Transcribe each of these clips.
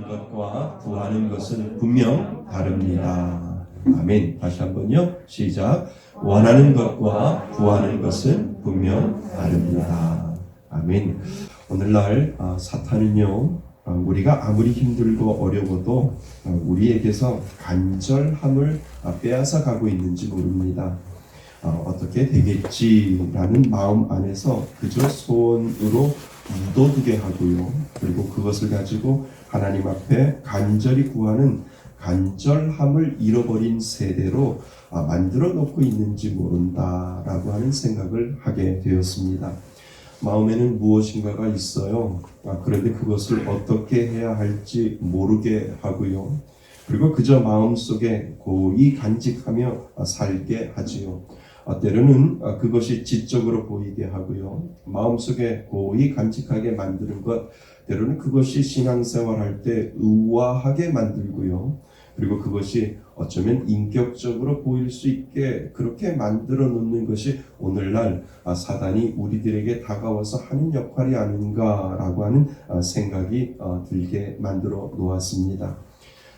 것과 구하는 것은 분명 다릅니다. 아멘. 다시 한번요. 시작. 원하는 것과 구하는 것은 분명 다릅니다. 아멘. 오늘날 사탄은요, 우리가 아무리 힘들고 어려워도 우리에게서 간절함을 빼앗아 가고 있는지 모릅니다. 어떻게 되겠지라는 마음 안에서 그저 소원으로 묻어두게 하고요. 그리고 그것을 가지고 하나님 앞에 간절히 구하는 간절함을 잃어버린 세대로 만들어 놓고 있는지 모른다라고 하는 생각을 하게 되었습니다. 마음에는 무엇인가가 있어요. 그런데 그것을 어떻게 해야 할지 모르게 하고요. 그리고 그저 마음속에 고이 간직하며 살게 하지요. 때로는 그것이 지적으로 보이게 하고요. 마음속에 고이 간직하게 만드는 것, 때로는 그것이 신앙생활할 때 의아하게 만들고요. 그리고 그것이 어쩌면 인격적으로 보일 수 있게 그렇게 만들어 놓는 것이 오늘날 사단이 우리들에게 다가와서 하는 역할이 아닌가라고 하는 생각이 들게 만들어 놓았습니다.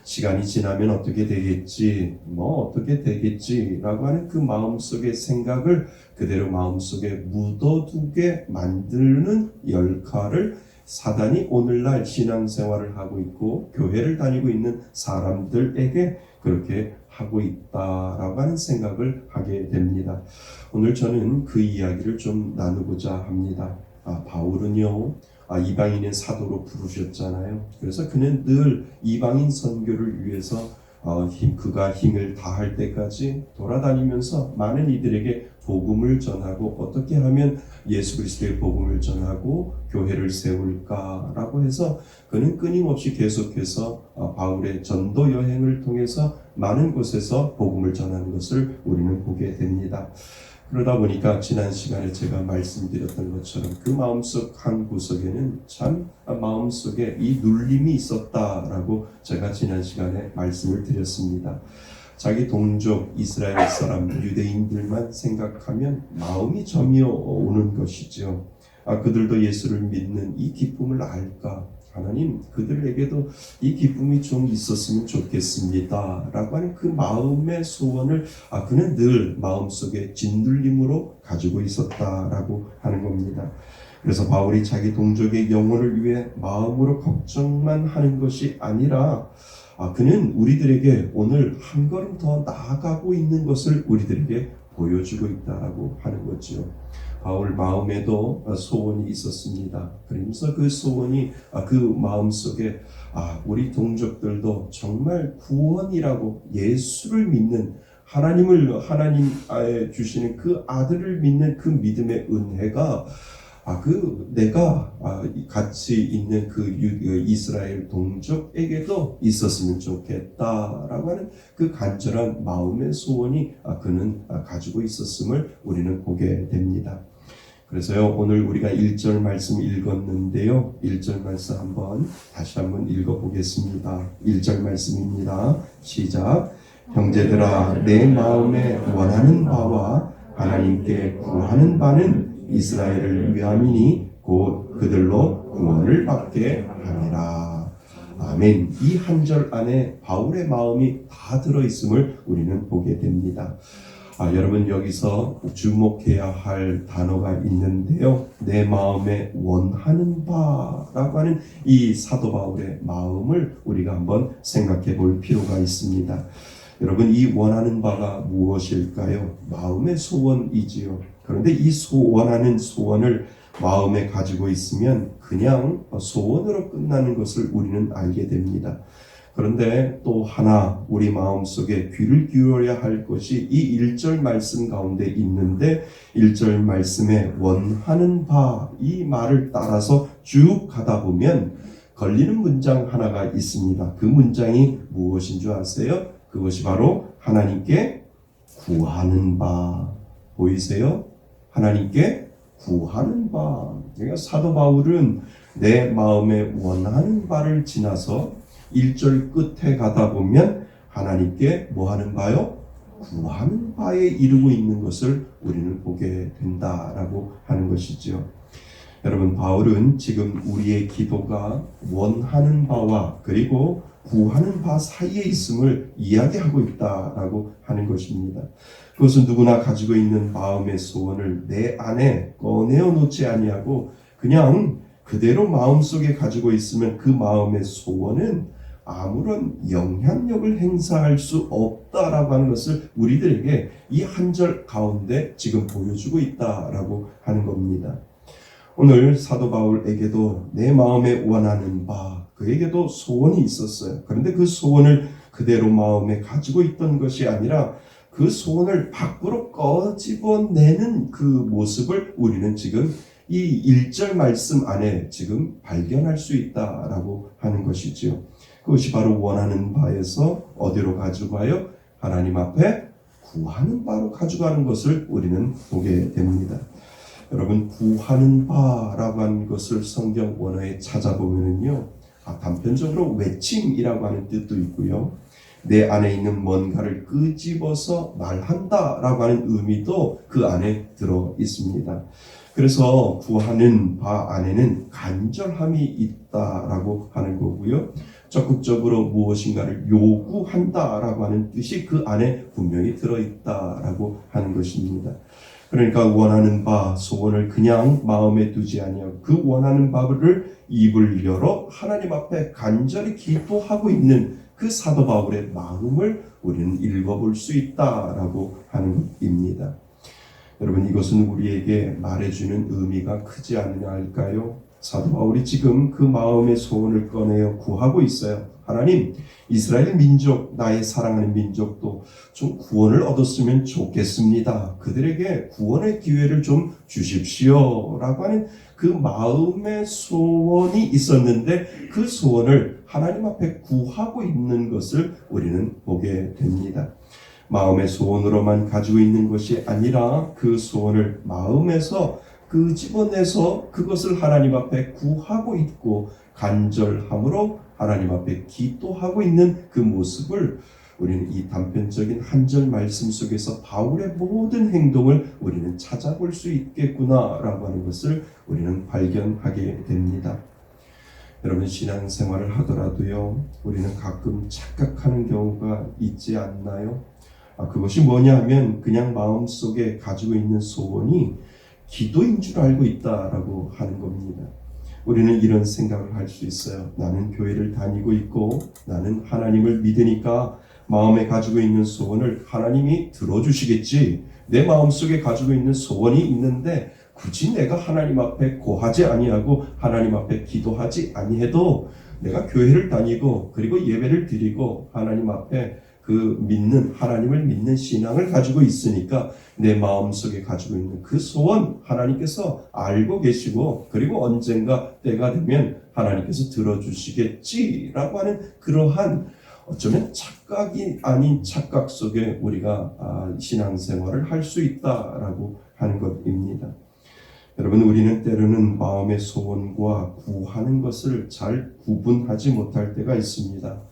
시간이 지나면 어떻게 되겠지, 어떻게 되겠지라고 하는 그 마음속의 생각을 그대로 마음속에 묻어두게 만드는 역할을 사단이 오늘날 신앙생활을 하고 있고 교회를 다니고 있는 사람들에게 그렇게 하고 있다라고 하는 생각을 하게 됩니다. 오늘 저는 그 이야기를 좀 나누고자 합니다. 바울은요, 이방인의 사도로 부르셨잖아요. 그래서 그는 늘 이방인 선교를 위해서 그가 힘을 다할 때까지 돌아다니면서 많은 이들에게 복음을 전하고 어떻게 하면 예수 그리스도의 복음을 전하고 교회를 세울까라고 해서 그는 끊임없이 계속해서 바울의 전도 여행을 통해서 많은 곳에서 복음을 전하는 것을 우리는 보게 됩니다. 그러다 보니까 지난 시간에 제가 말씀드렸던 것처럼 그 마음속 한 구석에는 참 마음속에 이 눌림이 있었다라고 제가 지난 시간에 말씀을 드렸습니다. 자기 동족 이스라엘 사람 유대인들만 생각하면 마음이 점이 오는 것이죠. 그들도 예수를 믿는 이 기쁨을 알까? 하나님 그들에게도 이 기쁨이 좀 있었으면 좋겠습니다 라고 하는 그 마음의 소원을 그는 늘 마음속에 진들림으로 가지고 있었다라고 하는 겁니다. 그래서 바울이 자기 동족의 영혼을 위해 마음으로 걱정만 하는 것이 아니라 그는 우리들에게 오늘 한 걸음 더 나아가고 있는 것을 우리들에게 보여주고 있다라고 하는 거죠. 바울 마음에도 소원이 있었습니다. 그러면서 그 소원이 그 마음속에 우리 동족들도 정말 구원이라고 예수를 믿는 하나님 주시는 그 아들을 믿는 그 믿음의 은혜가 내가 같이 있는 그 이스라엘 동족에게도 있었으면 좋겠다라고 하는 그 간절한 마음의 소원이 그는 가지고 있었음을 우리는 보게 됩니다. 그래서요, 오늘 우리가 1절 말씀 읽었는데요. 1절 말씀 다시 한번 읽어보겠습니다. 1절 말씀입니다. 시작. 형제들아, 내 마음에 원하는 바와 하나님께 구하는 바는 이스라엘을 위함이니 곧 그들로 구원을 받게 함이라. 아멘. 이 한 절 안에 바울의 마음이 다 들어있음을 우리는 보게 됩니다. 여러분 여기서 주목해야 할 단어가 있는데요. 내 마음에 원하는 바라고 하는 이 사도 바울의 마음을 우리가 한번 생각해 볼 필요가 있습니다. 여러분 이 원하는 바가 무엇일까요? 마음의 소원이지요. 그런데 이 원하는 소원을 마음에 가지고 있으면 그냥 소원으로 끝나는 것을 우리는 알게 됩니다. 그런데 또 하나 우리 마음속에 귀를 기울여야 할 것이 이 1절 말씀 가운데 있는데 1절 말씀에 원하는 바 이 말을 따라서 쭉 가다 보면 걸리는 문장 하나가 있습니다. 그 문장이 무엇인 줄 아세요? 그것이 바로 하나님께 구하는 바. 보이세요? 하나님께 구하는 바. 그러니까 사도 바울은 내 마음에 원하는 바를 지나서 1절 끝에 가다 보면 하나님께 뭐 하는 바요? 구하는 바에 이르고 있는 것을 우리는 보게 된다라고 하는 것이죠. 여러분, 바울은 지금 우리의 기도가 원하는 바와 그리고 구하는 바 사이에 있음을 이야기하고 있다라고 하는 것입니다. 그것은 누구나 가지고 있는 마음의 소원을 내 안에 꺼내어 놓지 아니하고 그냥 그대로 마음속에 가지고 있으면 그 마음의 소원은 아무런 영향력을 행사할 수 없다라고 하는 것을 우리들에게 이 한 절 가운데 지금 보여주고 있다라고 하는 겁니다. 오늘 사도 바울에게도 내 마음에 원하는 바, 그에게도 소원이 있었어요. 그런데 그 소원을 그대로 마음에 가지고 있던 것이 아니라 그 소원을 밖으로 꺼집어내는 그 모습을 우리는 지금 이 1절 말씀 안에 지금 발견할 수 있다라고 하는 것이지요. 그것이 바로 원하는 바에서 어디로 가져가요? 하나님 앞에 구하는 바로 가져가는 것을 우리는 보게 됩니다. 여러분, 구하는 바라고 하는 것을 성경 원어에 찾아보면요, 단편적으로 외침이라고 하는 뜻도 있고요, 내 안에 있는 뭔가를 끄집어서 말한다라고 하는 의미도 그 안에 들어 있습니다. 그래서 구하는 바 안에는 간절함이 있다라고 하는 거고요, 적극적으로 무엇인가를 요구한다라고 하는 뜻이 그 안에 분명히 들어있다라고 하는 것입니다. 그러니까 원하는 바, 소원을 그냥 마음에 두지 아니하고 그 원하는 바를 입을 열어 하나님 앞에 간절히 기도하고 있는 그 사도 바울의 마음을 우리는 읽어볼 수 있다라고 하는 것입니다. 여러분, 이것은 우리에게 말해주는 의미가 크지 않느냐 할까요? 사도 바울이 지금 그 마음의 소원을 꺼내어 구하고 있어요. 하나님, 이스라엘 민족, 나의 사랑하는 민족도 좀 구원을 얻었으면 좋겠습니다. 그들에게 구원의 기회를 좀 주십시오 라고 하는 그 마음의 소원이 있었는데 그 소원을 하나님 앞에 구하고 있는 것을 우리는 보게 됩니다. 마음의 소원으로만 가지고 있는 것이 아니라 그 소원을 마음에서 끄집어내서 그것을 하나님 앞에 구하고 있고 간절함으로 하나님 앞에 기도하고 있는 그 모습을 우리는 이 단편적인 한 절 말씀 속에서 바울의 모든 행동을 우리는 찾아볼 수 있겠구나라고 하는 것을 우리는 발견하게 됩니다. 여러분, 신앙생활을 하더라도요, 우리는 가끔 착각하는 경우가 있지 않나요? 그것이 뭐냐 하면 그냥 마음속에 가지고 있는 소원이 기도인 줄 알고 있다라고 하는 겁니다. 우리는 이런 생각을 할 수 있어요. 나는 교회를 다니고 있고 나는 하나님을 믿으니까 마음에 가지고 있는 소원을 하나님이 들어주시겠지. 내 마음속에 가지고 있는 소원이 있는데 굳이 내가 하나님 앞에 고하지 아니하고 하나님 앞에 기도하지 아니해도 내가 교회를 다니고 그리고 예배를 드리고 하나님 앞에 그 믿는 하나님을 믿는 신앙을 가지고 있으니까 내 마음속에 가지고 있는 그 소원 하나님께서 알고 계시고 그리고 언젠가 때가 되면 하나님께서 들어주시겠지라고 하는 그러한 어쩌면 착각이 아닌 착각 속에 우리가 신앙생활을 할 수 있다라고 하는 것입니다. 여러분, 우리는 때로는 마음의 소원과 구하는 것을 잘 구분하지 못할 때가 있습니다.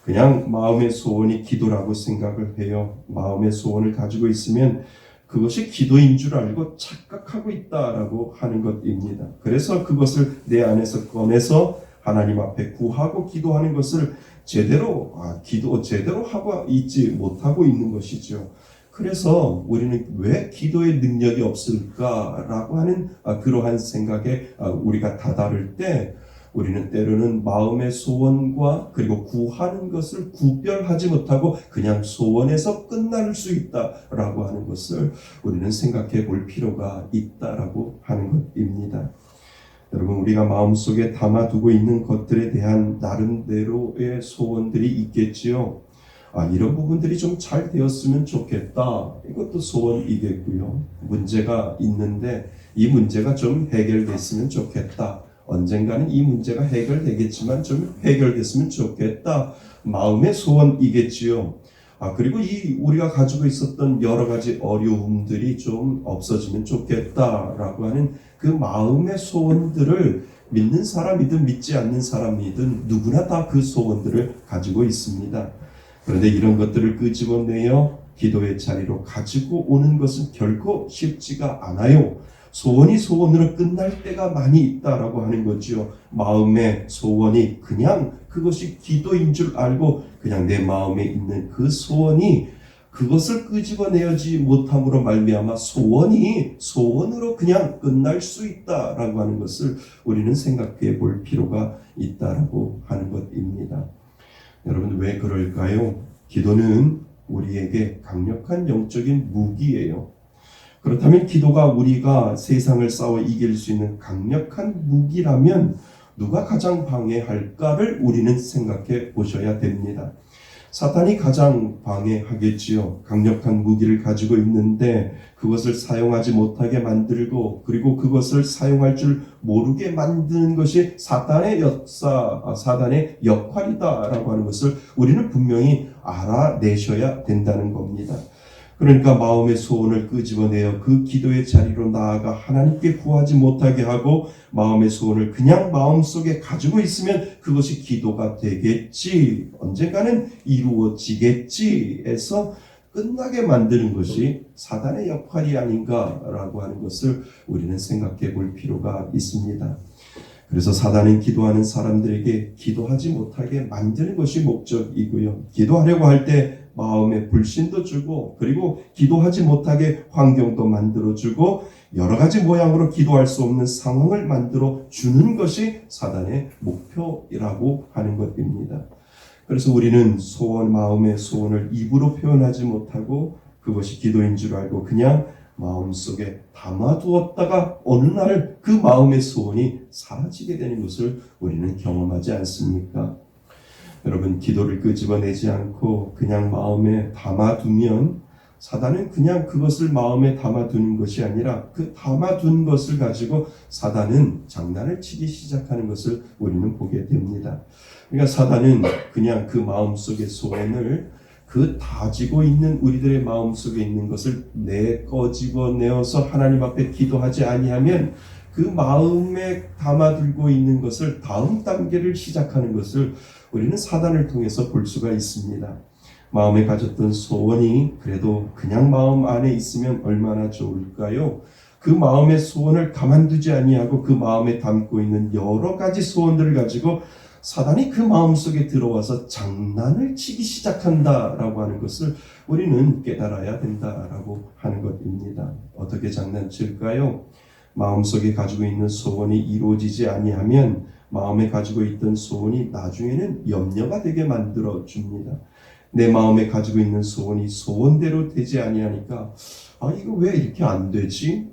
그냥 마음의 소원이 기도라고 생각을 해요. 마음의 소원을 가지고 있으면 그것이 기도인 줄 알고 착각하고 있다라고 하는 것입니다. 그래서 그것을 내 안에서 꺼내서 하나님 앞에 구하고 기도하는 것을 제대로 하고 있지 못하고 있는 것이죠. 그래서 우리는 왜 기도의 능력이 없을까라고 하는 그러한 생각에 우리가 다다를 때 우리는 때로는 마음의 소원과 그리고 구하는 것을 구별하지 못하고 그냥 소원에서 끝날 수 있다라고 하는 것을 우리는 생각해 볼 필요가 있다라고 하는 것입니다. 여러분, 우리가 마음속에 담아두고 있는 것들에 대한 나름대로의 소원들이 있겠지요. 이런 부분들이 좀 잘 되었으면 좋겠다. 이것도 소원이겠고요. 문제가 있는데 이 문제가 좀 해결됐으면 좋겠다. 언젠가는 이 문제가 해결되겠지만 좀 해결됐으면 좋겠다. 마음의 소원이겠지요. 그리고 우리가 가지고 있었던 여러 가지 어려움들이 좀 없어지면 좋겠다라고 하는 그 마음의 소원들을 믿는 사람이든 믿지 않는 사람이든 누구나 다 그 소원들을 가지고 있습니다. 그런데 이런 것들을 끄집어내어 기도의 자리로 가지고 오는 것은 결코 쉽지가 않아요. 소원이 소원으로 끝날 때가 많이 있다라고 하는 거죠. 마음의 소원이 그냥 그것이 기도인 줄 알고 그냥 내 마음에 있는 그 소원이 그것을 끄집어내지 못함으로 말미암아 소원이 소원으로 그냥 끝날 수 있다라고 하는 것을 우리는 생각해 볼 필요가 있다라고 하는 것입니다. 여러분, 왜 그럴까요? 기도는 우리에게 강력한 영적인 무기예요. 그렇다면 기도가 우리가 세상을 싸워 이길 수 있는 강력한 무기라면 누가 가장 방해할까를 우리는 생각해 보셔야 됩니다. 사탄이 가장 방해하겠지요. 강력한 무기를 가지고 있는데 그것을 사용하지 못하게 만들고 그리고 그것을 사용할 줄 모르게 만드는 것이 사탄의 역사, 사탄의 역할이다라고 하는 것을 우리는 분명히 알아내셔야 된다는 겁니다. 그러니까 마음의 소원을 끄집어내어 그 기도의 자리로 나아가 하나님께 구하지 못하게 하고 마음의 소원을 그냥 마음속에 가지고 있으면 그것이 기도가 되겠지, 언젠가는 이루어지겠지 해서 끝나게 만드는 것이 사단의 역할이 아닌가라고 하는 것을 우리는 생각해 볼 필요가 있습니다. 그래서 사단은 기도하는 사람들에게 기도하지 못하게 만드는 것이 목적이고요. 기도하려고 할 때 마음에 불신도 주고 그리고 기도하지 못하게 환경도 만들어주고 여러 가지 모양으로 기도할 수 없는 상황을 만들어 주는 것이 사단의 목표이라고 하는 것입니다. 그래서 우리는 소원, 마음의 소원을 입으로 표현하지 못하고 그것이 기도인 줄 알고 그냥 마음속에 담아두었다가 어느 날 그 마음의 소원이 사라지게 되는 것을 우리는 경험하지 않습니까? 여러분, 기도를 끄집어내지 않고 그냥 마음에 담아두면 사단은 그냥 그것을 마음에 담아두는 것이 아니라 그 담아둔 것을 가지고 사단은 장난을 치기 시작하는 것을 우리는 보게 됩니다. 그러니까 사단은 그냥 그 마음속의 소원을 그 다지고 있는 우리들의 마음속에 있는 것을 꺼집어내어서 하나님 앞에 기도하지 아니하면 그 마음에 담아들고 있는 것을 다음 단계를 시작하는 것을 우리는 사단을 통해서 볼 수가 있습니다. 마음에 가졌던 소원이 그래도 그냥 마음 안에 있으면 얼마나 좋을까요? 그 마음의 소원을 가만두지 아니하고 그 마음에 담고 있는 여러 가지 소원들을 가지고 사단이 그 마음속에 들어와서 장난을 치기 시작한다라고 하는 것을 우리는 깨달아야 된다라고 하는 것입니다. 어떻게 장난칠까요? 마음속에 가지고 있는 소원이 이루어지지 아니하면 마음에 가지고 있던 소원이 나중에는 염려가 되게 만들어 줍니다. 내 마음에 가지고 있는 소원이 소원대로 되지 아니하니까 이거 왜 이렇게 안 되지?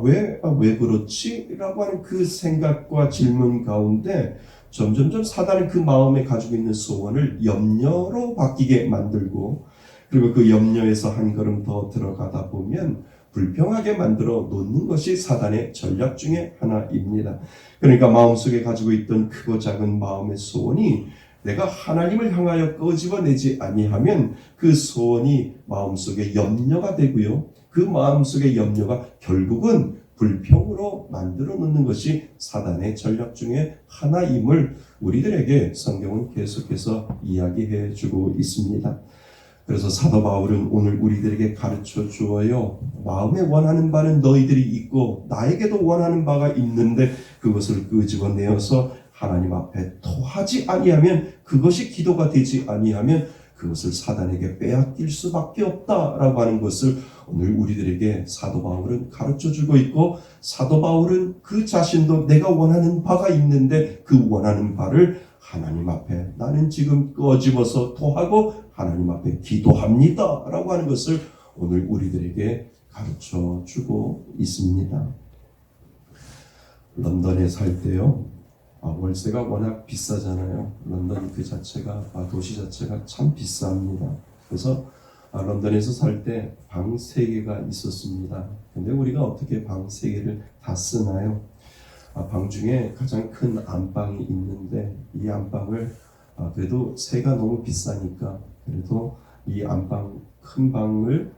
왜 그렇지? 라고 하는 그 생각과 질문 가운데 점점점 사단은 그 마음에 가지고 있는 소원을 염려로 바뀌게 만들고 그리고 그 염려에서 한 걸음 더 들어가다 보면 불평하게 만들어 놓는 것이 사단의 전략 중에 하나입니다. 그러니까 마음속에 가지고 있던 크고 작은 마음의 소원이 내가 하나님을 향하여 끄집어내지 아니하면 그 소원이 마음속에 염려가 되고요. 그 마음속의 염려가 결국은 불평으로 만들어 놓는 것이 사단의 전략 중에 하나임을 우리들에게 성경은 계속해서 이야기해 주고 있습니다. 그래서 사도 바울은 오늘 우리들에게 가르쳐 주어요. 마음에 원하는 바는 너희들이 있고 나에게도 원하는 바가 있는데 그것을 끄집어내어서 하나님 앞에 토하지 아니하면 그것이 기도가 되지 아니하면 그것을 사단에게 빼앗길 수밖에 없다라고 하는 것을 오늘 우리들에게 사도 바울은 가르쳐주고 있고 사도 바울은 그 자신도 내가 원하는 바가 있는데 그 원하는 바를 하나님 앞에 나는 지금 꺼집어서 토하고 하나님 앞에 기도합니다 라고 하는 것을 오늘 우리들에게 가르쳐주고 있습니다. 런던에 살 때요. 월세가 워낙 비싸잖아요. 런던 그 자체가 도시 자체가 참 비쌉니다. 그래서 런던에서 살 때 방 3개가 있었습니다. 근데 우리가 어떻게 방 3개를 다 쓰나요? 방 중에 가장 큰 안방이 있는데 이 안방을 그래도 새가 너무 비싸니까 그래도 이 안방 큰 방을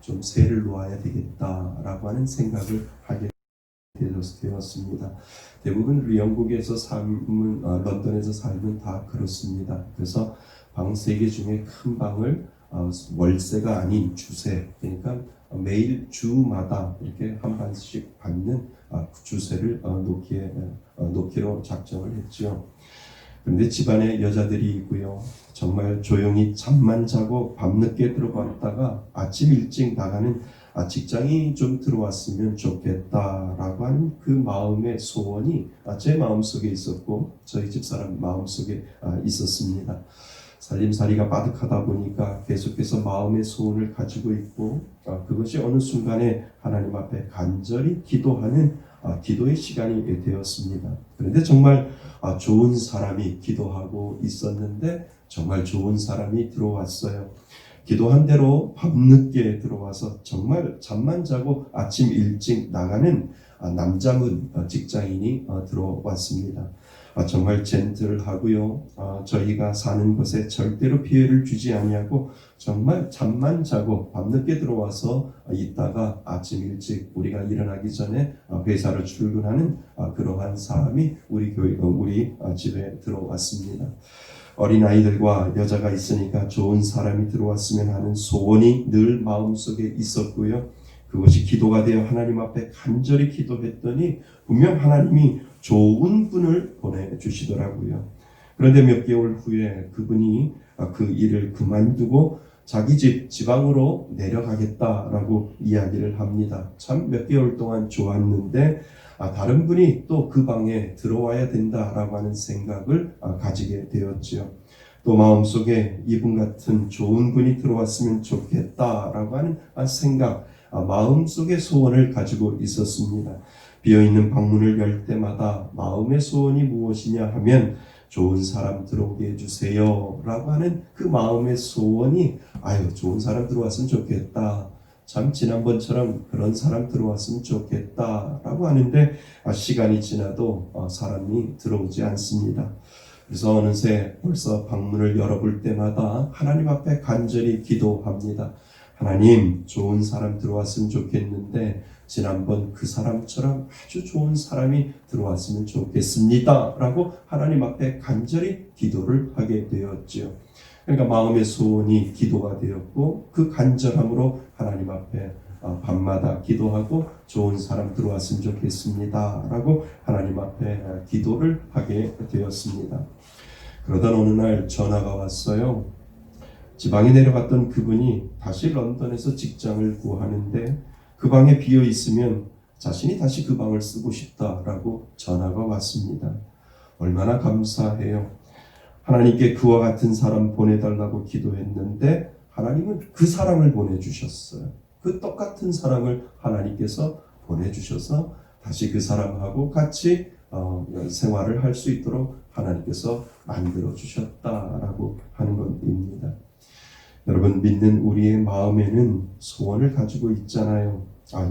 좀 새를 놓아야 되겠다라고 하는 생각을 하게 되었습니다. 대부분 영국에서 삶은 런던에서 살면 다 그렇습니다. 그래서 방 3개 중에 큰 방을 월세가 아닌 주세, 그러니까 매일 주마다 이렇게 한 반씩 받는 주세를 놓기로 작정을 했죠. 그런데 집안에 여자들이 있고요. 정말 조용히 잠만 자고 밤늦게 들어갔다가 아침 일찍 나가는 직장이 좀 들어왔으면 좋겠다라고 하는 그 마음의 소원이 제 마음속에 있었고 저희 집사람 마음속에 있었습니다. 살림살이가 빠득하다 보니까 계속해서 마음의 소원을 가지고 있고 그것이 어느 순간에 하나님 앞에 간절히 기도하는 기도의 시간이 되었습니다. 그런데 정말 좋은 사람이 기도하고 있었는데 정말 좋은 사람이 들어왔어요. 기도한 대로 밤늦게 들어와서 정말 잠만 자고 아침 일찍 나가는 남자문 직장인이 들어왔습니다. 정말 젠틀하고요. 저희가 사는 곳에 절대로 피해를 주지 아니하고 정말 잠만 자고 밤늦게 들어와서 있다가 아침 일찍 우리가 일어나기 전에 회사로 출근하는 그러한 사람이 우리 집에 들어왔습니다. 어린아이들과 여자가 있으니까 좋은 사람이 들어왔으면 하는 소원이 늘 마음속에 있었고요. 그것이 기도가 되어 하나님 앞에 간절히 기도했더니 분명 하나님이 좋은 분을 보내주시더라고요. 그런데 몇 개월 후에 그분이 그 일을 그만두고 자기 지방으로 내려가겠다라고 이야기를 합니다. 참 몇 개월 동안 좋았는데 다른 분이 또 그 방에 들어와야 된다라고 하는 생각을 가지게 되었죠. 또 마음속에 이분 같은 좋은 분이 들어왔으면 좋겠다라고 하는 생각, 마음속의 소원을 가지고 있었습니다. 비어있는 방문을 열 때마다 마음의 소원이 무엇이냐 하면 좋은 사람 들어오게 해주세요 라고 하는 그 마음의 소원이 좋은 사람 들어왔으면 좋겠다. 참 지난번처럼 그런 사람 들어왔으면 좋겠다 라고 하는데 시간이 지나도 사람이 들어오지 않습니다. 그래서 어느새 벌써 방문을 열어볼 때마다 하나님 앞에 간절히 기도합니다. 하나님, 좋은 사람 들어왔으면 좋겠는데 지난번 그 사람처럼 아주 좋은 사람이 들어왔으면 좋겠습니다 라고 하나님 앞에 간절히 기도를 하게 되었죠. 그러니까 마음의 소원이 기도가 되었고 그 간절함으로 하나님 앞에 밤마다 기도하고 좋은 사람 들어왔으면 좋겠습니다 라고 하나님 앞에 기도를 하게 되었습니다. 그러던 어느 날 전화가 왔어요. 지방에 내려갔던 그분이 다시 런던에서 직장을 구하는데 그 방에 비어 있으면 자신이 다시 그 방을 쓰고 싶다라고 전화가 왔습니다. 얼마나 감사해요. 하나님께 그와 같은 사람 보내달라고 기도했는데 하나님은 그 사람을 보내주셨어요. 그 똑같은 사람을 하나님께서 보내주셔서 다시 그 사람하고 같이 생활을 할 수 있도록 하나님께서 만들어 주셨다라고 하는 것입니다. 여러분, 믿는 우리의 마음에는 소원을 가지고 있잖아요.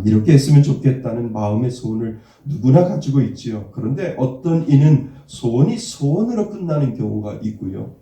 이렇게 했으면 좋겠다는 마음의 소원을 누구나 가지고 있지요. 그런데 어떤 이는 소원이 소원으로 끝나는 경우가 있고요.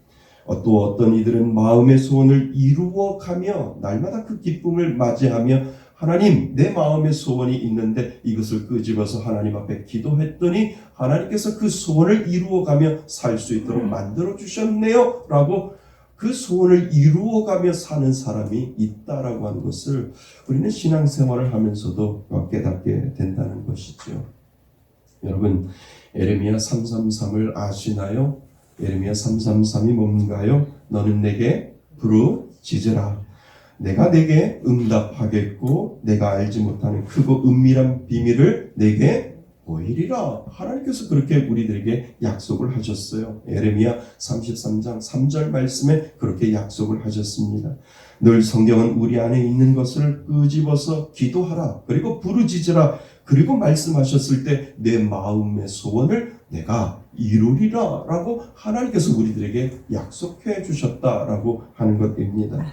또 어떤 이들은 마음의 소원을 이루어가며 날마다 그 기쁨을 맞이하며 하나님, 내 마음의 소원이 있는데 이것을 끄집어서 하나님 앞에 기도했더니 하나님께서 그 소원을 이루어가며 살 수 있도록 만들어 주셨네요 라고 그 소원을 이루어가며 사는 사람이 있다라고 하는 것을 우리는 신앙생활을 하면서도 깨닫게 된다는 것이죠. 여러분, 에레미야 333을 아시나요? 에레미야 333이 뭔가요? 너는 내게 부르짖으라. 내가 내게 응답하겠고 내가 알지 못하는 크고 은밀한 비밀을 내게 보이리라. 하나님께서 그렇게 우리들에게 약속을 하셨어요. 에레미야 33장 3절 말씀에 그렇게 약속을 하셨습니다. 늘 성경은 우리 안에 있는 것을 끄집어서 기도하라. 그리고 부르짖으라. 그리고 말씀하셨을 때 내 마음의 소원을 내가 이루리라 라고 하나님께서 우리들에게 약속해 주셨다라고 하는 것입니다.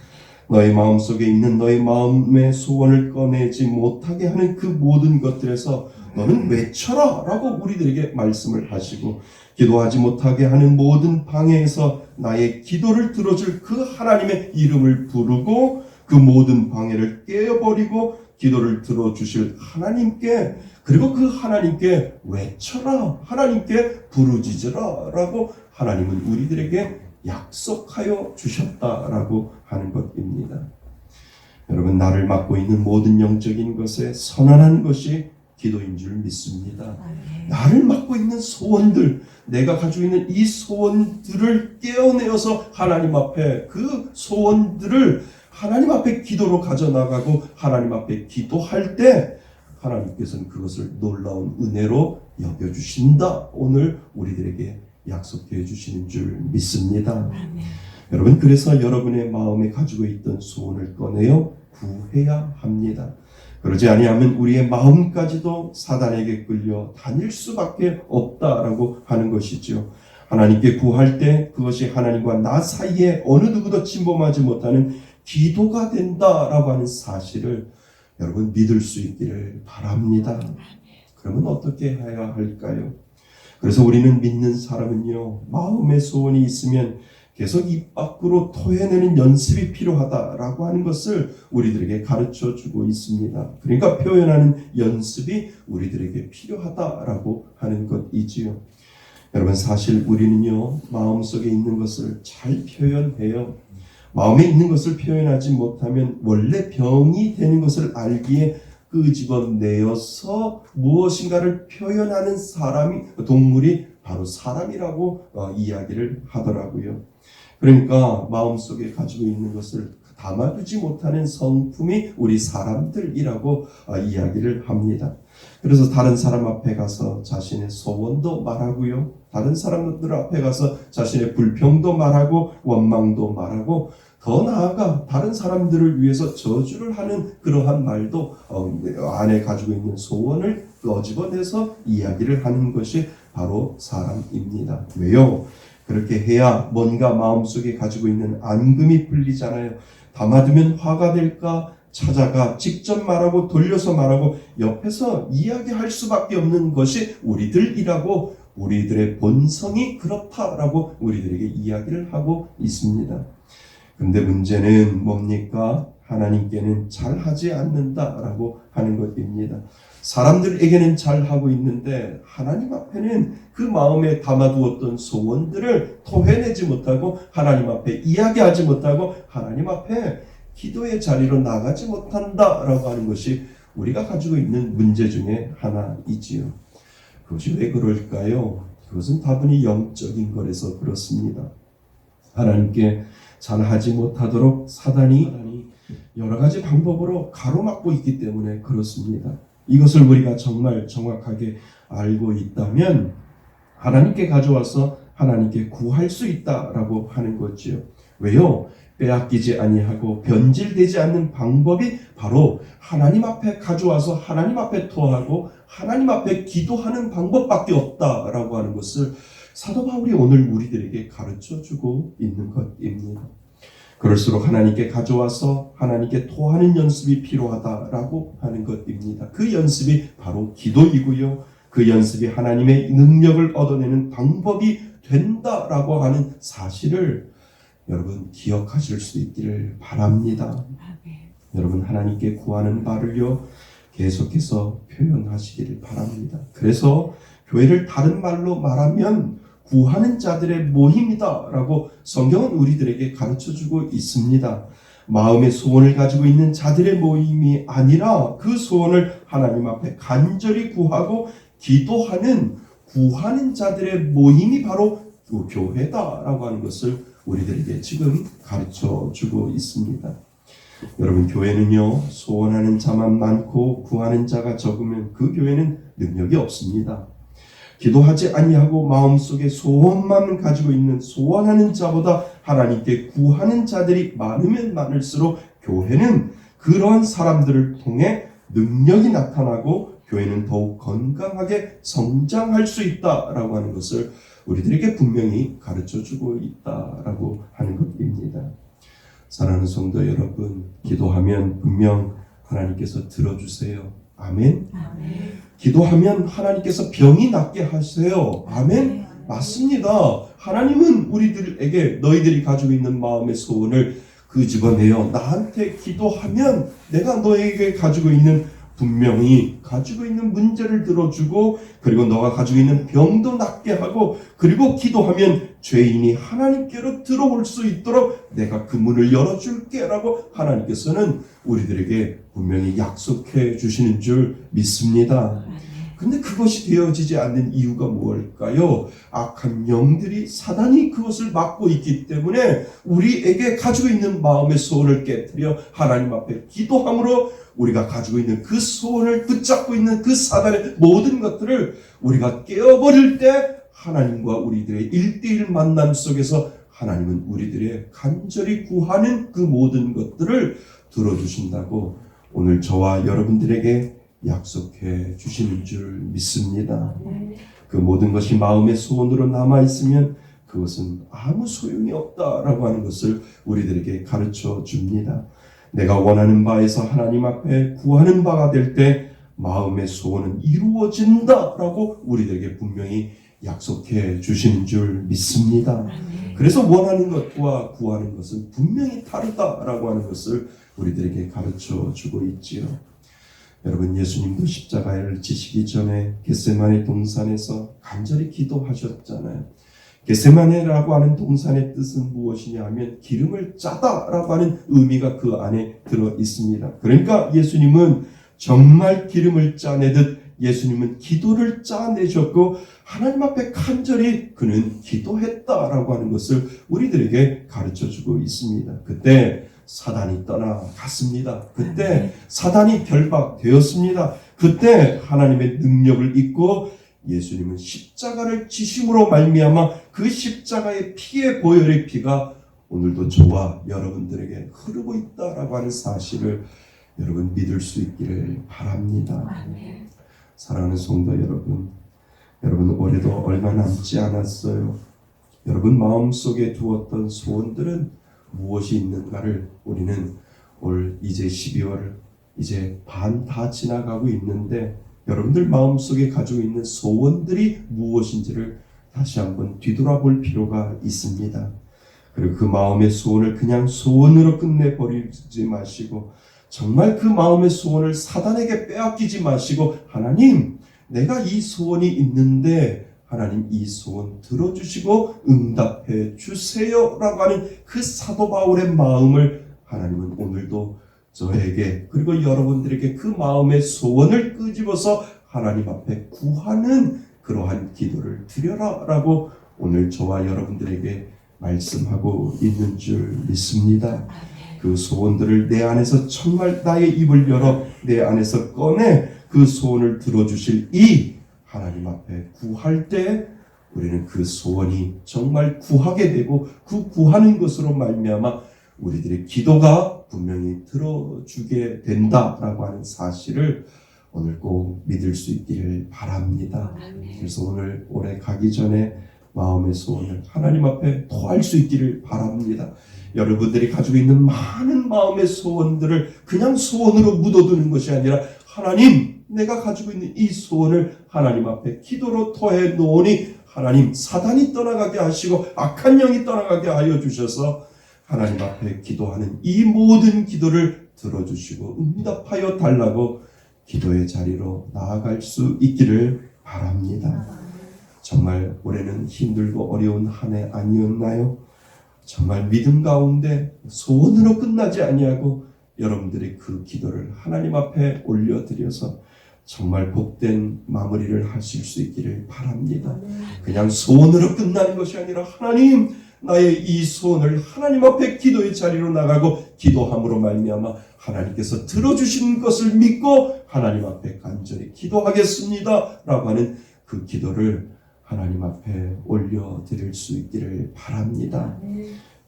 너의 마음속에 있는 너의 마음의 소원을 꺼내지 못하게 하는 그 모든 것들에서 너는 외쳐라 라고 우리들에게 말씀을 하시고 기도하지 못하게 하는 모든 방해에서 나의 기도를 들어줄 그 하나님의 이름을 부르고 그 모든 방해를 깨어버리고 기도를 들어주실 하나님께 그리고 그 하나님께 외쳐라 하나님께 부르짖으라 라고 하나님은 우리들에게 약속하여 주셨다라고 하는 것입니다. 여러분, 나를 맡고 있는 모든 영적인 것에 선언하는 것이 기도인 줄 믿습니다. 나를 맡고 있는 소원들, 내가 가지고 있는 이 소원들을 떼어내어서 하나님 앞에 그 소원들을 하나님 앞에 기도로 가져나가고 하나님 앞에 기도할 때 하나님께서는 그것을 놀라운 은혜로 여겨주신다. 오늘 우리들에게 약속해 주시는 줄 믿습니다. 여러분, 그래서 여러분의 마음에 가지고 있던 소원을 꺼내어 구해야 합니다. 그러지 아니하면 우리의 마음까지도 사단에게 끌려 다닐 수밖에 없다라고 하는 것이죠. 하나님께 구할 때 그것이 하나님과 나 사이에 어느 누구도 침범하지 못하는 기도가 된다라고 하는 사실을 여러분 믿을 수 있기를 바랍니다. 그러면 어떻게 해야 할까요? 그래서 우리는 믿는 사람은요, 마음의 소원이 있으면 계속 입 밖으로 토해내는 연습이 필요하다라고 하는 것을 우리들에게 가르쳐 주고 있습니다. 그러니까 표현하는 연습이 우리들에게 필요하다라고 하는 것이지요. 여러분, 사실 우리는요, 마음속에 있는 것을 잘 표현해요. 마음에 있는 것을 표현하지 못하면 원래 병이 되는 것을 알기에 끄집어내어서 무엇인가를 표현하는 동물이 바로 사람이라고 이야기를 하더라고요. 그러니까 마음속에 가지고 있는 것을 담아두지 못하는 성품이 우리 사람들이라고 이야기를 합니다. 그래서 다른 사람 앞에 가서 자신의 소원도 말하고요. 다른 사람들 앞에 가서 자신의 불평도 말하고 원망도 말하고 더 나아가 다른 사람들을 위해서 저주를 하는 그러한 말도 안에 가지고 있는 소원을 꺼집어내서 이야기를 하는 것이 바로 사람입니다. 왜요? 그렇게 해야 뭔가 마음속에 가지고 있는 앙금이 풀리잖아요. 담아두면 화가 될까? 찾아가 직접 말하고 돌려서 말하고 옆에서 이야기할 수밖에 없는 것이 우리들이라고, 우리들의 본성이 그렇다라고 우리들에게 이야기를 하고 있습니다. 근데 문제는 뭡니까? 하나님께는 잘하지 않는다라고 하는 것입니다. 사람들에게는 잘하고 있는데 하나님 앞에는 그 마음에 담아두었던 소원들을 토해내지 못하고 하나님 앞에 이야기하지 못하고 하나님 앞에 기도의 자리로 나가지 못한다라고 하는 것이 우리가 가지고 있는 문제 중에 하나이지요. 그것이 왜 그럴까요? 그것은 다분히 영적인 거라서 그렇습니다. 하나님께 잘하지 못하도록 사단이 여러 가지 방법으로 가로막고 있기 때문에 그렇습니다. 이것을 우리가 정말 정확하게 알고 있다면 하나님께 가져와서 하나님께 구할 수 있다라고 하는 거지요. 왜요? 빼앗기지 아니하고 변질되지 않는 방법이 바로 하나님 앞에 가져와서 하나님 앞에 토하고 하나님 앞에 기도하는 방법밖에 없다라고 하는 것을 사도 바울이 오늘 우리들에게 가르쳐주고 있는 것입니다. 그럴수록 하나님께 가져와서 하나님께 토하는 연습이 필요하다라고 하는 것입니다. 그 연습이 바로 기도이고요. 그 연습이 하나님의 능력을 얻어내는 방법이 된다라고 하는 사실을 여러분 기억하실 수 있기를 바랍니다. 여러분, 하나님께 구하는 바를요 계속해서 표현하시기를 바랍니다. 그래서 교회를 다른 말로 말하면 구하는 자들의 모임이다라고 성경은 우리들에게 가르쳐주고 있습니다. 마음의 소원을 가지고 있는 자들의 모임이 아니라 그 소원을 하나님 앞에 간절히 구하고 기도하는 구하는 자들의 모임이 바로 교회다라고 하는 것을 우리들에게 지금 가르쳐주고 있습니다. 여러분, 교회는요 소원하는 자만 많고 구하는 자가 적으면 그 교회는 능력이 없습니다. 기도하지 아니하고 마음속에 소원만 가지고 있는 소원하는 자보다 하나님께 구하는 자들이 많으면 많을수록 교회는 그러한 사람들을 통해 능력이 나타나고 교회는 더욱 건강하게 성장할 수 있다라고 하는 것을 우리들에게 분명히 가르쳐주고 있다라고 하는 것입니다. 사랑하는 성도 여러분, 기도하면 분명 하나님께서 들어주세요. 아멘. 기도하면 하나님께서 병이 낫게 하세요. 아멘. 맞습니다. 하나님은 우리들에게 너희들이 가지고 있는 마음의 소원을 끄집어내어 나한테 기도하면 내가 너에게 가지고 있는 분명히 가지고 있는 문제를 들어주고, 그리고 너가 가지고 있는 병도 낫게 하고, 그리고 기도하면 죄인이 하나님께로 들어올 수 있도록 내가 그 문을 열어줄게 라고 하나님께서는 우리들에게 분명히 약속해 주시는 줄 믿습니다. 근데 그것이 되어지지 않는 이유가 무엇일까요? 악한 영들이, 사단이 그것을 막고 있기 때문에 우리에게 가지고 있는 마음의 소원을 깨뜨려 하나님 앞에 기도함으로 우리가 가지고 있는 그 소원을 붙잡고 있는 그 사단의 모든 것들을 우리가 깨어버릴 때 하나님과 우리들의 1:1 만남 속에서 하나님은 우리들의 간절히 구하는 그 모든 것들을 들어주신다고 오늘 저와 여러분들에게 약속해 주시는 줄 믿습니다. 그 모든 것이 마음의 소원으로 남아있으면 그것은 아무 소용이 없다라고 하는 것을 우리들에게 가르쳐 줍니다. 내가 원하는 바에서 하나님 앞에 구하는 바가 될 때 마음의 소원은 이루어진다라고 우리들에게 분명히 약속해 주시는 줄 믿습니다. 그래서 원하는 것과 구하는 것은 분명히 다르다라고 하는 것을 우리들에게 가르쳐 주고 있지요. 여러분, 예수님도 십자가를 지시기 전에 겟세마네 동산에서 간절히 기도하셨잖아요. 겟세마네라고 하는 동산의 뜻은 무엇이냐 하면 기름을 짜다라고 하는 의미가 그 안에 들어 있습니다. 그러니까 예수님은 정말 기름을 짜내듯 예수님은 기도를 짜내셨고 하나님 앞에 간절히 그는 기도했다라고 하는 것을 우리들에게 가르쳐주고 있습니다. 그때 사단이 떠나갔습니다. 그때 사단이 결박되었습니다. 그때 하나님의 능력을 잊고 예수님은 십자가를 지심으로 말미암아 그 십자가의 피의 보혈의 피가 오늘도 저와 여러분들에게 흐르고 있다라고 하는 사실을 여러분 믿을 수 있기를 바랍니다. 사랑하는 성도 여러분, 여러분 올해도 얼마 남지 않았어요. 여러분 마음속에 두었던 소원들은 무엇이 있는가를 우리는 올 이제 12월 이제 반 다 지나가고 있는데 여러분들 마음속에 가지고 있는 소원들이 무엇인지를 다시 한번 뒤돌아볼 필요가 있습니다. 그리고 그 마음의 소원을 그냥 소원으로 끝내버리지 마시고 정말 그 마음의 소원을 사단에게 빼앗기지 마시고 하나님, 내가 이 소원이 있는데 하나님 이 소원 들어주시고 응답해 주세요 라고 하는 그 사도 바울의 마음을 하나님은 오늘도 저에게 그리고 여러분들에게 그 마음의 소원을 끄집어서 하나님 앞에 구하는 그러한 기도를 드려라 라고 오늘 저와 여러분들에게 말씀하고 있는 줄 믿습니다. 그 소원들을 내 안에서 정말 나의 입을 열어 내 안에서 꺼내 그 소원을 들어주실 이 하나님 앞에 구할 때 우리는 그 소원이 정말 구하게 되고 그 구하는 것으로 말미암아 우리들의 기도가 분명히 들어주게 된다라고 하는 사실을 오늘 꼭 믿을 수 있기를 바랍니다. 그래서 오늘 올해 가기 전에 마음의 소원을 하나님 앞에 토할 수 있기를 바랍니다. 여러분들이 가지고 있는 많은 마음의 소원들을 그냥 소원으로 묻어두는 것이 아니라 하나님, 내가 가지고 있는 이 소원을 하나님 앞에 기도로 토해 놓으니 하나님, 사단이 떠나가게 하시고 악한 영이 떠나가게 하여 주셔서 하나님 앞에 기도하는 이 모든 기도를 들어주시고 응답하여 달라고 기도의 자리로 나아갈 수 있기를 바랍니다. 정말 올해는 힘들고 어려운 한 해 아니었나요? 정말 믿음 가운데 소원으로 끝나지 아니하고 여러분들이 그 기도를 하나님 앞에 올려드려서 정말 복된 마무리를 하실 수 있기를 바랍니다. 그냥 소원으로 끝나는 것이 아니라 하나님, 나의 이 소원을 하나님 앞에 기도의 자리로 나가고 기도함으로 말미암아 하나님께서 들어주신 것을 믿고 하나님 앞에 간절히 기도하겠습니다 라고 하는 그 기도를 하나님 앞에 올려드릴 수 있기를 바랍니다.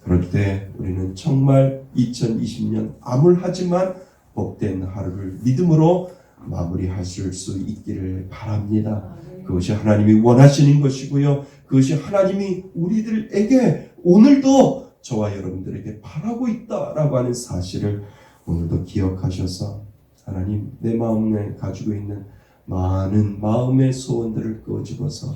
그럴 때 우리는 정말 2020년 암울하지만 복된 하루를 믿음으로 마무리하실 수 있기를 바랍니다. 그것이 하나님이 원하시는 것이고요. 그것이 하나님이 우리들에게 오늘도 저와 여러분들에게 바라고 있다라고 하는 사실을 오늘도 기억하셔서 하나님, 내 마음에 가지고 있는 많은 마음의 소원들을 끄집어서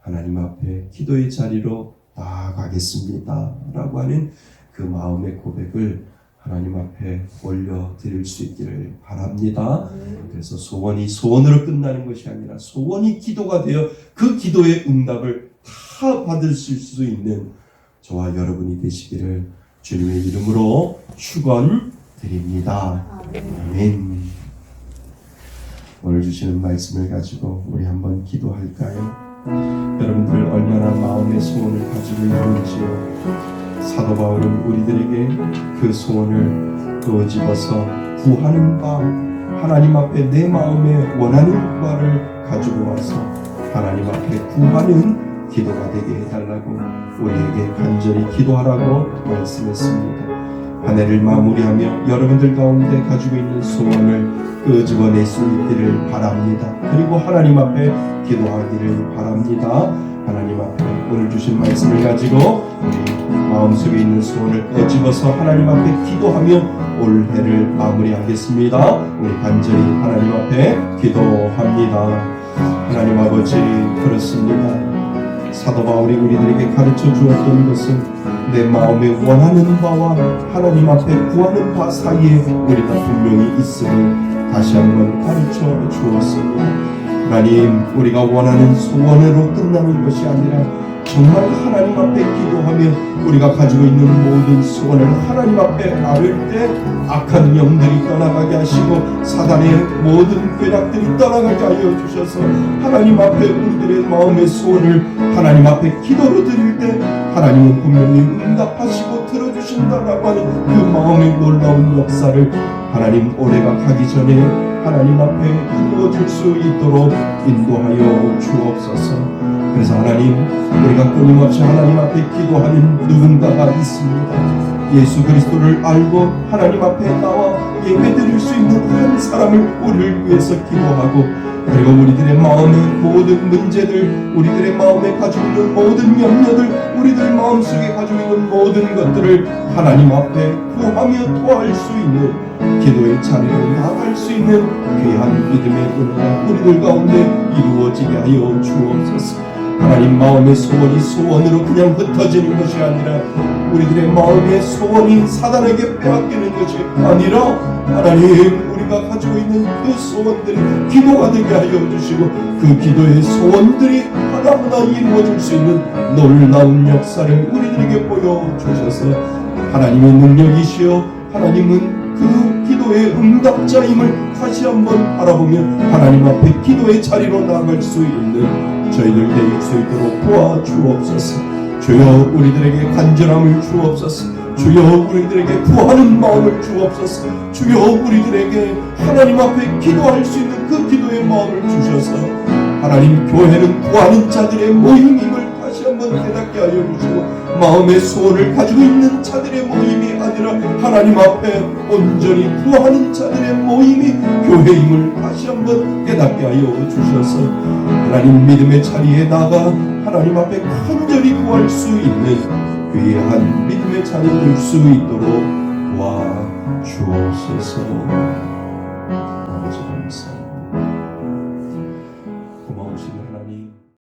하나님 앞에 기도의 자리로 나아가겠습니다 라고 하는 그 마음의 고백을 하나님 앞에 올려드릴 수 있기를 바랍니다. 그래서 소원이 소원으로 끝나는 것이 아니라 소원이 기도가 되어 그 기도의 응답을 다 받을 수 있는 저와 여러분이 되시기를 주님의 이름으로 축원드립니다. 아멘. 오늘 주시는 말씀을 가지고 우리 한번 기도할까요? 여러분들 얼마나 마음의 소원을 가지고 있는지요. 사도 바울은 우리들에게 그 소원을 끄집어서 구하는 바, 하나님 앞에 내 마음에 원하는 바를 가지고 와서 하나님 앞에 구하는 기도가 되게 해달라고 우리에게 간절히 기도하라고 말씀했습니다. 한 해를 마무리하며 여러분들 가운데 가지고 있는 소원을 끄집어낼 수 있기를 바랍니다. 그리고 하나님 앞에 기도하기를 바랍니다. 하나님 앞에 오늘 주신 말씀을 가지고 우리 마음속에 있는 소원을 끄집어서 하나님 앞에 기도하며 올 해를 마무리하겠습니다. 우리 간절히 하나님 앞에 기도합니다. 하나님 아버지, 그렇습니다. 사도 바울이 우리들에게 가르쳐 주었던 것은 내 마음에 원하는 바와 하나님 앞에 구하는 바 사이에 우리가 분명히 있음을 다시 한번 가르쳐 주었습니다. 하나님, 우리가 원하는 소원으로 끝나는 것이 아니라 정말 하나님 앞에 기도하며 우리가 가지고 있는 모든 소원을 하나님 앞에 아뢰 때 악한 영들이 떠나가게 하시고 사단의 모든 괴락들이 떠나가게 하여 주셔서 하나님 앞에 우리들의 마음의 소원을 하나님 앞에 기도로 드릴 때 하나님은 분명히 응답하시고 들어주신다라고 하는 그 마음의 놀라운 역사를 하나님 올해가 가기 전에 하나님 앞에 이루어질 수 있도록 인도하여 주옵소서. 그래서 하나님, 우리가 끊임없이 하나님 앞에 기도하는 누군가가 있습니다. 예수 그리스도를 알고 하나님 앞에 나와 예배드릴 수 있는 한 사람을 우리를 위해서 기도하고, 그리고 우리들의 마음의 모든 문제들, 우리들의 마음에 가지고 있는 모든 염려들, 우리들 마음속에 가지고 있는 모든 것들을 하나님 앞에 구하며 토할 수 있는 기도의 자리로 나아갈 수 있는 귀한 믿음의 은혜가 우리들 가운데 이루어지게 하여 주옵소서. 하나님, 마음의 소원이 소원으로 그냥 흩어지는 것이 아니라 우리들의 마음의 소원이 사단에게 빼앗기는 것이 아니라 하나님, 우리가 가지고 있는 그 소원들이 기도가 되게 하여 주시고 그 기도의 소원들이 하나하나 이루어질 수 있는 놀라운 역사를 우리들에게 보여주셔서 하나님의 능력이시여 하나님은 그 기도의 응답자임을 다시 한번 바라보며 하나님 앞에 기도의 자리로 나아갈 수 있는 저희들 될 수 있도록 도와주옵소서. 주여, 우리들에게 간절함을 주옵소서. 주여, 우리들에게 구하는 마음을 주옵소서. 주여, 우리들에게 하나님 앞에 기도할 수 있는 그 기도의 마음을 주셔서 하나님, 교회는 구하는 자들의 모임임을 다시 한번 깨닫게 하여 주시고 마음의 소원을 가지고 있는 자들의 모임이 아니라 하나님 앞에 온전히 구하는 자들의 모임이 교회임을 다시 한번 깨닫게 하여 주셔서 하나님, 믿음의 자리에 나가 하나님 앞에 간절히 구할 수 있는 귀한 믿음의 자리 될 수 있도록 도와주옵소서.